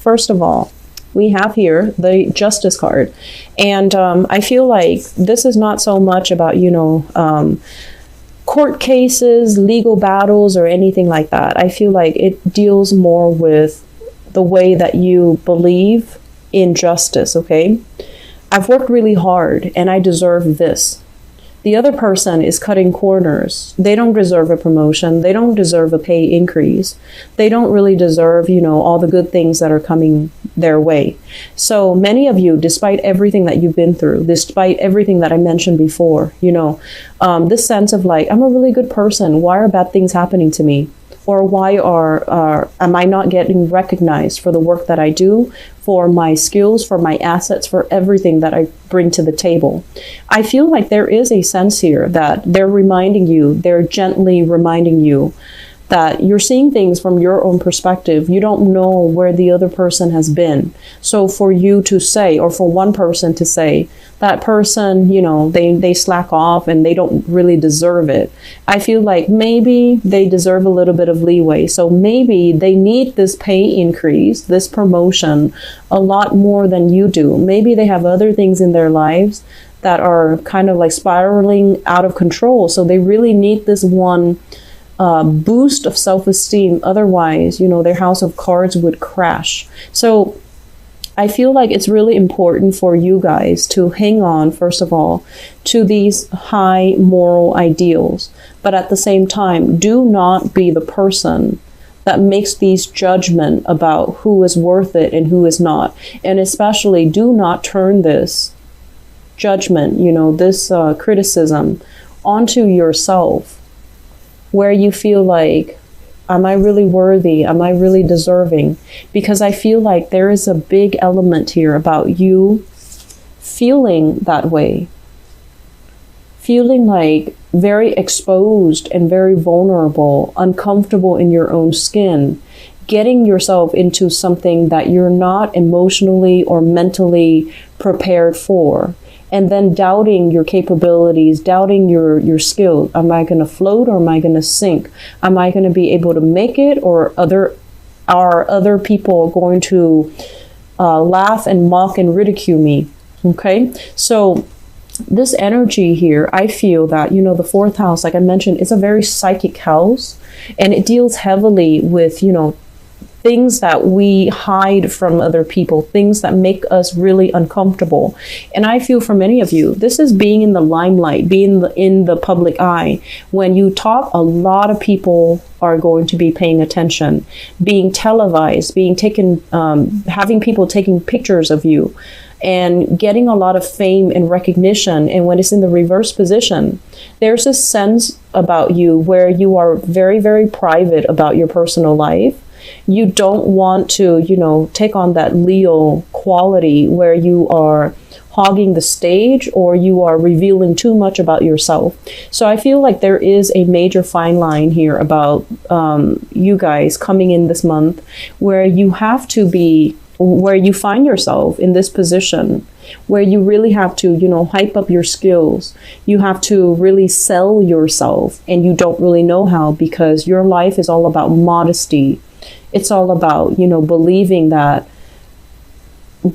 first of all, we have here the Justice card. And I feel like this is not so much about, court cases, legal battles, or anything like that. I feel like it deals more with the way that you believe in justice, okay? I've worked really hard and I deserve this. The other person is cutting corners. They don't deserve a promotion. They don't deserve a pay increase. They don't really deserve, all the good things that are coming their way. So many of you, despite everything that you've been through, despite everything that I mentioned before, this sense of like, I'm a really good person. Why are bad things happening to me? Or why am I not getting recognized for the work that I do, for my skills, for my assets, for everything that I bring to the table? I feel like there is a sense here that they're gently reminding you that you're seeing things from your own perspective. You don't know where the other person has been. So for you to say, or for one person to say, that person, they slack off and they don't really deserve it. I feel like maybe they deserve a little bit of leeway. So maybe they need this pay increase, this promotion, a lot more than you do. Maybe they have other things in their lives that are kind of like spiraling out of control. So they really need this one boost of self-esteem. Otherwise, their house of cards would crash. So I feel like it's really important for you guys to hang on, first of all, to these high moral ideals. But at the same time, do not be the person that makes these judgment about who is worth it and who is not. And especially do not turn this judgment, this criticism onto yourself, where you feel like, am I really worthy? Am I really deserving? Because I feel like there is a big element here about you feeling that way. Feeling like very exposed and very vulnerable, uncomfortable in your own skin, getting yourself into something that you're not emotionally or mentally prepared for. And then doubting your capabilities, doubting your skills. Am I going to float or am I going to sink? Am I going to be able to make it, or are other people going to laugh and mock and ridicule me? Okay, so this energy here, I feel that, the fourth house, like I mentioned, is a very psychic house, and it deals heavily with, things that we hide from other people, things that make us really uncomfortable. And I feel for many of you, this is being in the limelight, being in the public eye. When you talk, a lot of people are going to be paying attention, being televised, being taken, having people taking pictures of you, and getting a lot of fame and recognition. And when it's in the reverse position, there's a sense about you where you are very, very private about your personal life. You don't want to, take on that Leo quality where you are hogging the stage or you are revealing too much about yourself. So I feel like there is a major fine line here about you guys coming in this month where you have to be, where you find yourself in this position where you really have to, hype up your skills. You have to really sell yourself, and you don't really know how, because your life is all about modesty. It's all about, believing that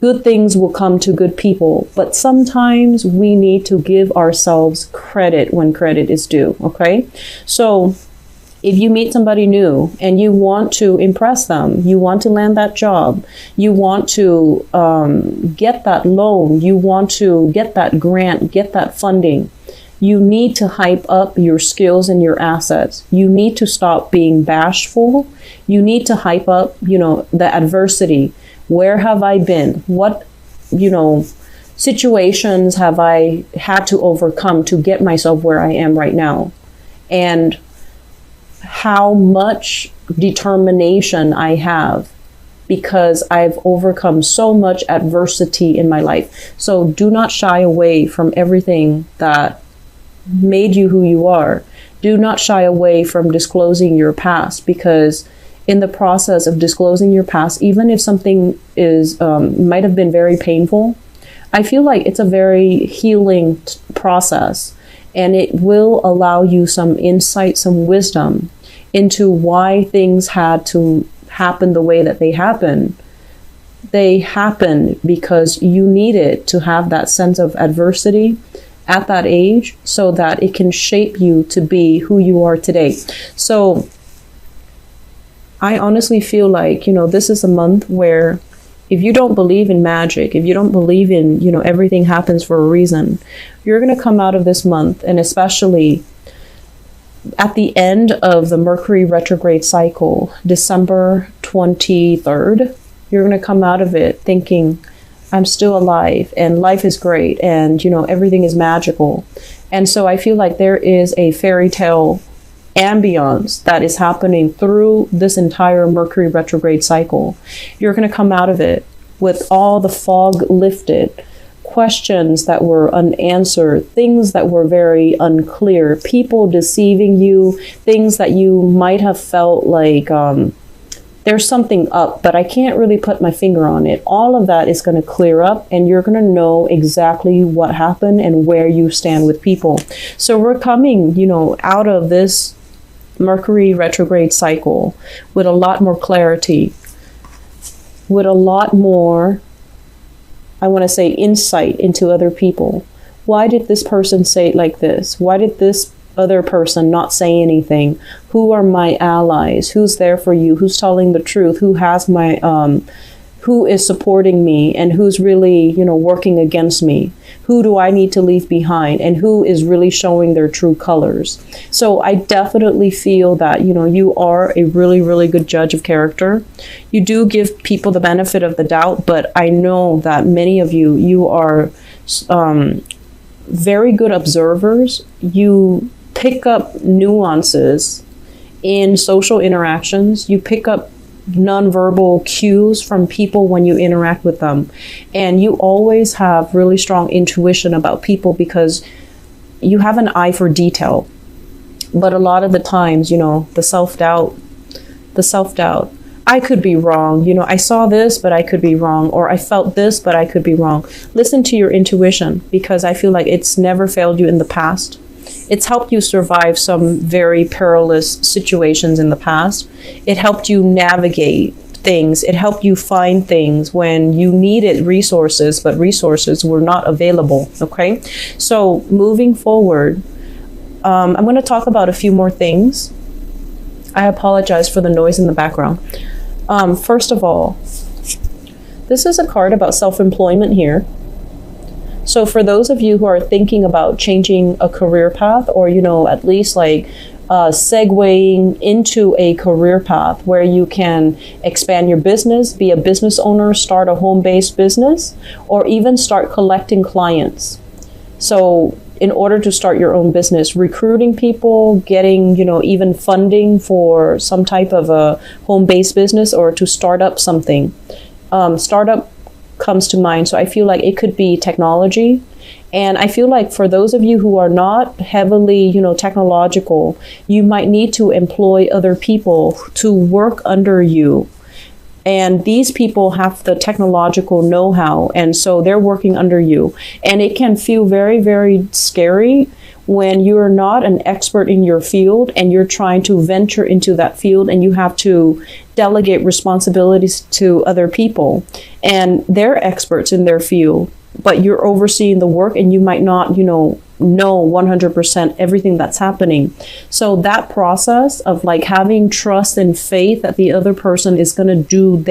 good things will come to good people. But sometimes we need to give ourselves credit when credit is due. Okay. So if you meet somebody new and you want to impress them, you want to land that job, you want to get that loan, you want to get that grant, get that funding, you need to hype up your skills and your assets. You need to stop being bashful. You need to hype up, the adversity. Where have I been? What, situations have I had to overcome to get myself where I am right now? And how much determination I have, because I've overcome so much adversity in my life. So do not shy away from everything that made you who you are. Do not shy away from disclosing your past, because in the process of disclosing your past, even if something is might have been very painful, I feel like it's a very healing process, and it will allow you some insight, some wisdom into why things had to happen the way that they happened. They happen because you needed to have that sense of adversity at that age so that it can shape you to be who you are today. So I honestly feel like, this is a month where if you don't believe in magic, if you don't believe in, everything happens for a reason, you're going to come out of this month, and especially at the end of the Mercury retrograde cycle, December 23rd, you're going to come out of it thinking, I'm still alive and life is great and, everything is magical. And so I feel like there is a fairy tale ambience that is happening through this entire Mercury retrograde cycle. You're going to come out of it with all the fog lifted, questions that were unanswered, things that were very unclear, people deceiving you, things that you might have felt like there's something up, but I can't really put my finger on it. All of that is going to clear up, and you're going to know exactly what happened and where you stand with people. So we're coming, out of this Mercury retrograde cycle with a lot more clarity, with a lot more, I want to say, insight into other people. Why did this person say it like this? Why did this other person not say anything? Who are my allies? Who's there for you? Who's telling the truth? Who has who is supporting me, and who's really, working against me? Who do I need to leave behind, and who is really showing their true colors? So I definitely feel that, you are a really, really good judge of character. You do give people the benefit of the doubt, but I know that many of you are very good observers. You pick up nuances in social interactions. You pick up nonverbal cues from people when you interact with them. And you always have really strong intuition about people because you have an eye for detail. But a lot of the times, the self-doubt, I could be wrong. I saw this, but I could be wrong. Or I felt this, but I could be wrong. Listen to your intuition, because I feel like it's never failed you in the past. It's helped you survive some very perilous situations in the past. It helped you navigate things. It helped you find things when you needed resources, but resources were not available. Okay? So moving forward, I'm going to talk about a few more things. I apologize for the noise in the background. First of all, this is a card about self-employment here. So for those of you who are thinking about changing a career path, or, at least segueing into a career path where you can expand your business, be a business owner, start a home-based business, or even start collecting clients. So in order to start your own business, recruiting people, getting, even funding for some type of a home-based business, or to start up something. Startup comes to mind. So I feel like it could be technology. And I feel like for those of you who are not heavily, technological, you might need to employ other people to work under you. And these people have the technological know-how, and so they're working under you. And it can feel very, very scary when you're not an expert in your field and you're trying to venture into that field, and you have to delegate responsibilities to other people. And they're experts in their field, but you're overseeing the work, and you might not, know 100% everything that's happening. So that process of having trust and faith that the other person is going to do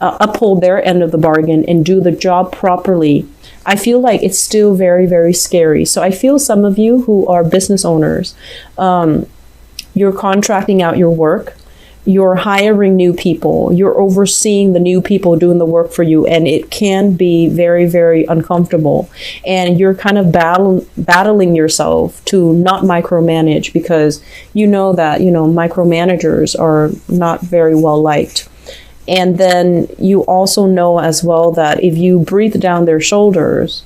uphold their end of the bargain and do the job properly, I feel like it's still very, very scary. So I feel some of you who are business owners, you're contracting out your work. You're hiring new people, you're overseeing the new people doing the work for you, and it can be very, very uncomfortable. And you're kind of battling yourself to not micromanage, because you know that, micromanagers are not very well liked. And then you also know as well that if you breathe down their shoulders,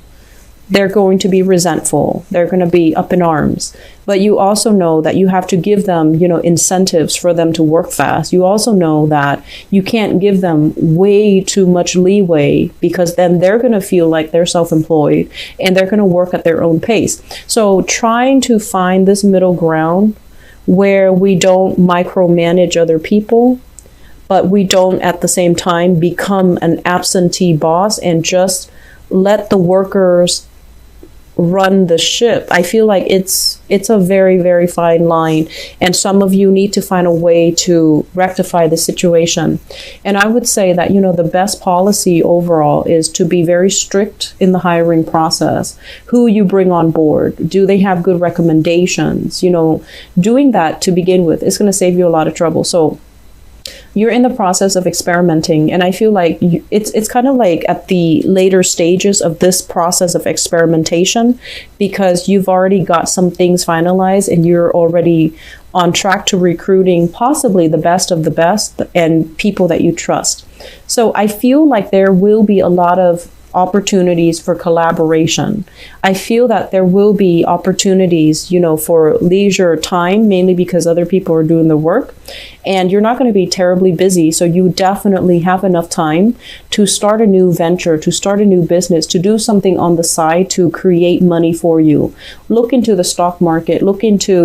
they're going to be resentful. They're going to be up in arms. But you also know that you have to give them, incentives for them to work fast. You also know that you can't give them way too much leeway, because then they're going to feel like they're self-employed and they're going to work at their own pace. So trying to find this middle ground where we don't micromanage other people, but we don't at the same time become an absentee boss and just let the workers run the ship. I feel like it's a very, very fine line, and some of you need to find a way to rectify the situation. And I would say that, the best policy overall is to be very strict in the hiring process. Who you bring on board, do they have good recommendations? Doing that to begin with is going to save you a lot of trouble. So you're in the process of experimenting, and I feel like it's kind of like at the later stages of this process of experimentation, because you've already got some things finalized and you're already on track to recruiting possibly the best of the best and people that you trust. So I feel like there will be a lot of opportunities for collaboration. I feel that there will be opportunities, for leisure time, mainly because other people are doing the work, and you're not going to be terribly busy. So you definitely have enough time to start a new venture, to start a new business, to do something on the side to create money for you. Look into the stock market, look into,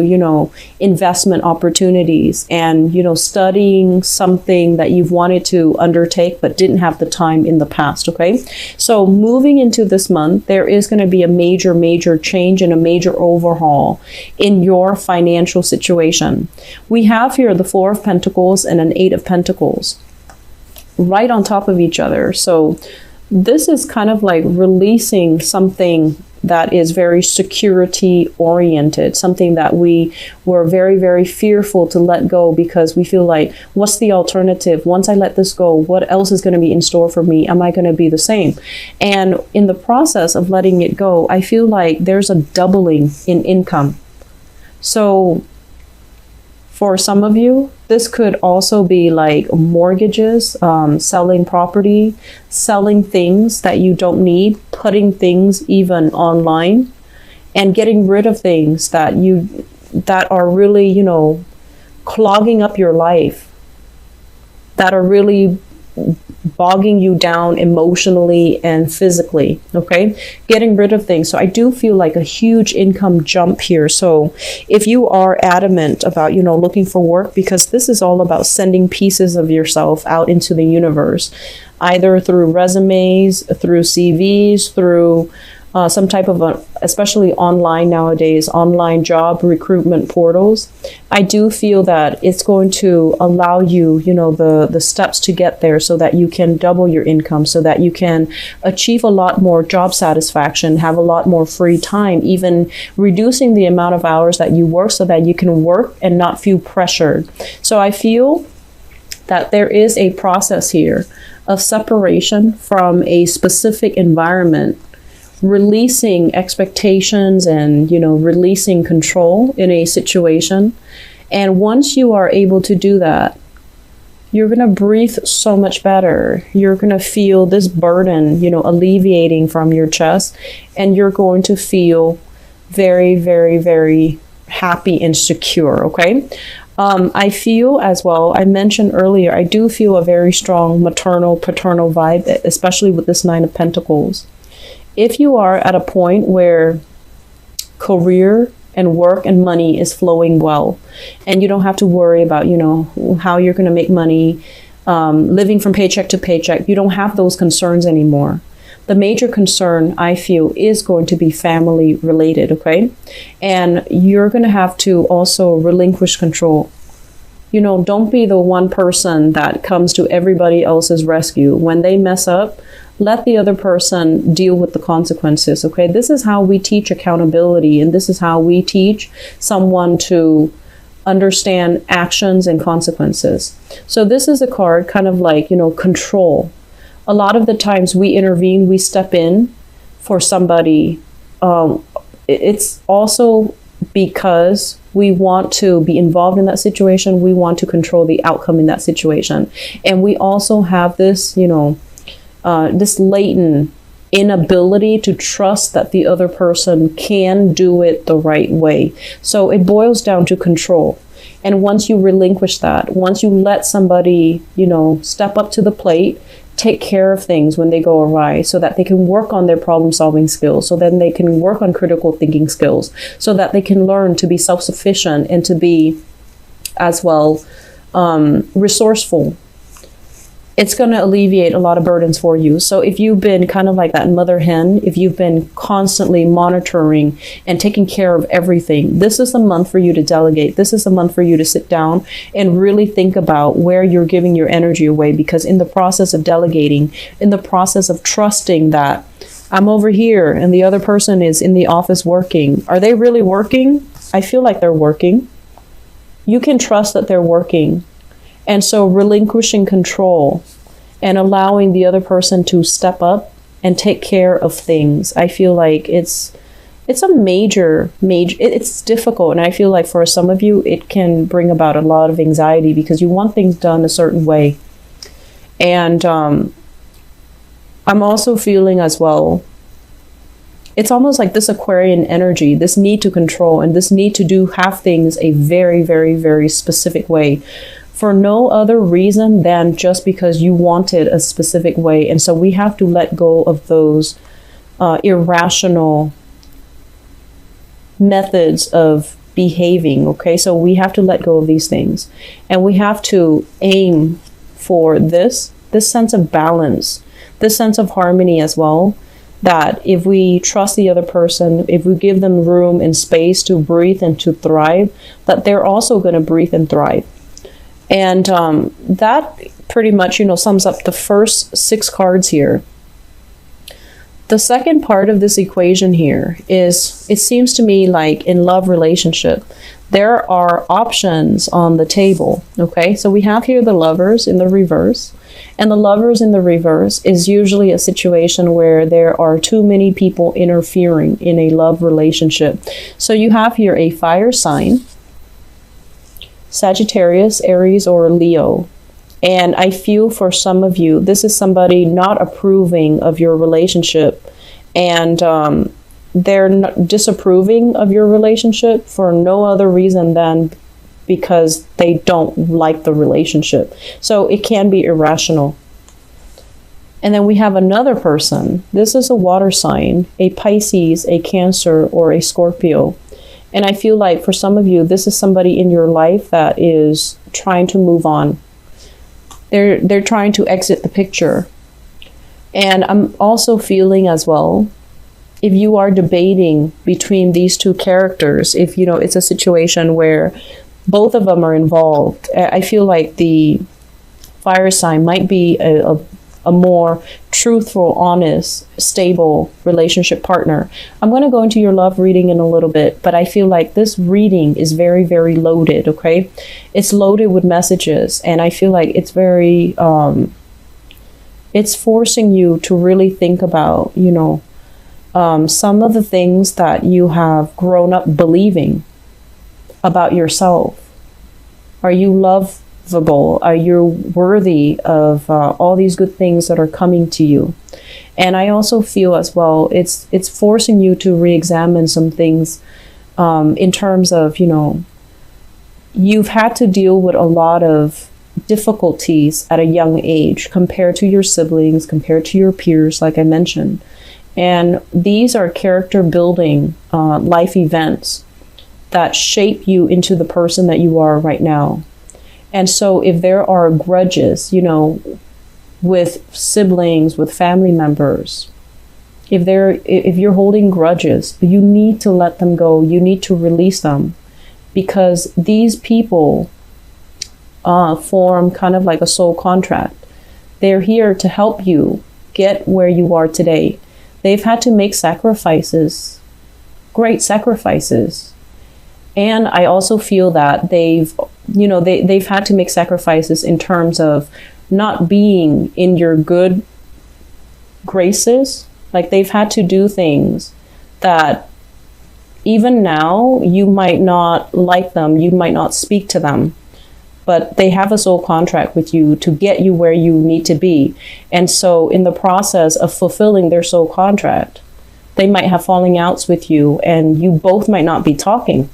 investment opportunities, and, studying something that you've wanted to undertake but didn't have the time in the past. Okay. So moving into this month, there is going to be a major change and a major overhaul in your financial situation. We have here the Four of Pentacles and an Eight of Pentacles right on top of each other. So this is kind of like releasing something that is very security oriented, something that we were very, very fearful to let go because we feel like, what's the alternative? Once I let this go, what else is going to be in store for me? Am I going to be the same? And in the process of letting it go, I feel like there's a doubling in income. So for some of you, this could also be like mortgages, selling property, selling things that you don't need, putting things even online, and getting rid of things that are really, clogging up your life, that are really bogging you down emotionally and physically. Okay, getting rid of things. So I do feel like a huge income jump here. So if you are adamant about, looking for work, because this is all about sending pieces of yourself out into the universe, either through resumes, through CVs, through some type of, especially online nowadays, online job recruitment portals. I do feel that it's going to allow you, the steps to get there so that you can double your income, so that you can achieve a lot more job satisfaction, have a lot more free time, even reducing the amount of hours that you work so that you can work and not feel pressured. So I feel that there is a process here of separation from a specific environment, releasing expectations and, releasing control in a situation. And once you are able to do that, you're going to breathe so much better. You're going to feel this burden, alleviating from your chest, and you're going to feel very, very, very happy and secure. Okay. I feel as well, I mentioned earlier, I do feel a very strong maternal, paternal vibe, especially with this Nine of Pentacles. If you are at a point where career and work and money is flowing well, and you don't have to worry about, how you're going to make money, living from paycheck to paycheck, you don't have those concerns anymore. The major concern, I feel, is going to be family related, okay? And you're going to have to also relinquish control. Don't be the one person that comes to everybody else's rescue. When they mess up, let the other person deal with the consequences, okay? This is how we teach accountability, and this is how we teach someone to understand actions and consequences. So this is a card kind of like, control. A lot of the times we intervene, we step in for somebody. It's also because we want to be involved in that situation. We want to control the outcome in that situation. And we also have this, this latent inability to trust that the other person can do it the right way. So it boils down to control. And once you relinquish that, once you let somebody, step up to the plate, take care of things when they go awry, so that they can work on their problem solving skills, so then they can work on critical thinking skills, so that they can learn to be self-sufficient and to be as well resourceful. it's going to alleviate a lot of burdens for you. So if you've been kind of like that mother hen, if you've been constantly monitoring and taking care of everything, this is the month for you to delegate. This is the month for you to sit down and really think about where you're giving your energy away, because in the process of delegating, in the process of trusting that I'm over here and the other person is in the office working, are they really working? I feel like they're working. You can trust that they're working. And so relinquishing control and allowing the other person to step up and take care of things. I feel like it's a major, it's difficult. And I feel like for some of you, it can bring about a lot of anxiety because you want things done a certain way. And I'm also feeling as well, it's almost like this Aquarian energy, this need to control and this need to have things a very, very, very specific way, for no other reason than just because you want it a specific way. And so we have to let go of those irrational methods of behaving. Okay, so we have to let go of these things, and we have to aim for this sense of balance, this sense of harmony as well. That if we trust the other person, if we give them room and space to breathe and to thrive, that they're also going to breathe and thrive. And that pretty much, sums up the first 6 cards here. The second part of this equation here is, it seems to me like in love relationship, there are options on the table. Okay, so we have here the Lovers in the reverse. And the Lovers in the reverse is usually a situation where there are too many people interfering in a love relationship. So you have here a fire sign, Sagittarius, Aries, or Leo. And I feel for some of you, this is somebody not approving of your relationship, and they're disapproving of your relationship for no other reason than because they don't like the relationship. So it can be irrational. And then we have another person. This is a water sign, a Pisces, a Cancer, or a Scorpio. And I feel like for some of you, this is somebody in your life that is trying to move on. They're trying to exit the picture. And I'm also feeling as well, if you are debating between these two characters, if it's a situation where both of them are involved, I feel like the fire sign might be a more truthful, honest, stable relationship partner. I'm going to go into your love reading in a little bit, but I feel like this reading is very, very loaded, okay? It's loaded with messages, and I feel like it's very, it's forcing you to really think about, some of the things that you have grown up believing about yourself. Are you lovable? Are you worthy of all these good things that are coming to you? And I also feel as well, it's forcing you to re-examine some things in terms of, you've had to deal with a lot of difficulties at a young age compared to your siblings, compared to your peers, like I mentioned. And these are character building life events that shape you into the person that you are right now. And so if there are grudges, with siblings, with family members, if you're holding grudges, you need to let them go. You need to release them, because these people form kind of like a soul contract. They're here to help you get where you are today. They've had to make sacrifices, great sacrifices. And I also feel that they've had to make sacrifices in terms of not being in your good graces. Like, they've had to do things that even now you might not like them, you might not speak to them, but they have a soul contract with you to get you where you need to be. And so in the process of fulfilling their soul contract, they might have falling outs with you, and you both might not be talking.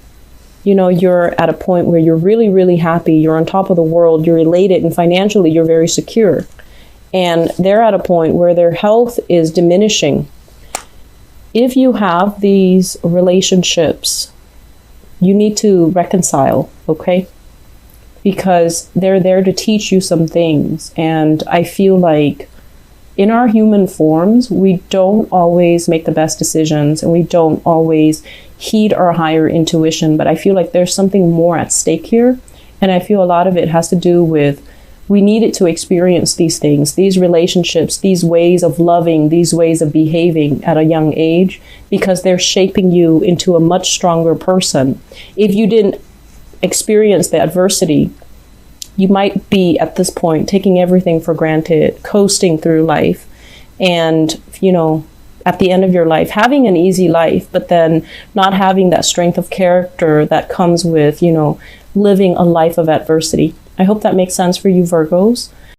You're at a point where you're really, really happy. You're on top of the world. You're elated, and financially you're very secure. And they're at a point where their health is diminishing. If you have these relationships, you need to reconcile, okay? because they're there to teach you some things. And I feel like in our human forms, we don't always make the best decisions and we don't always heed our higher intuition. But I feel like there's something more at stake here. And I feel a lot of it has to do with we needed to experience these things, these relationships, these ways of loving, these ways of behaving at a young age, because they're shaping you into a much stronger person. If you didn't experience the adversity, you might be at this point taking everything for granted, coasting through life, and, you know, at the end of your life, having an easy life, but then not having that strength of character that comes with, you know, living a life of adversity. I hope that makes sense for you, Virgos.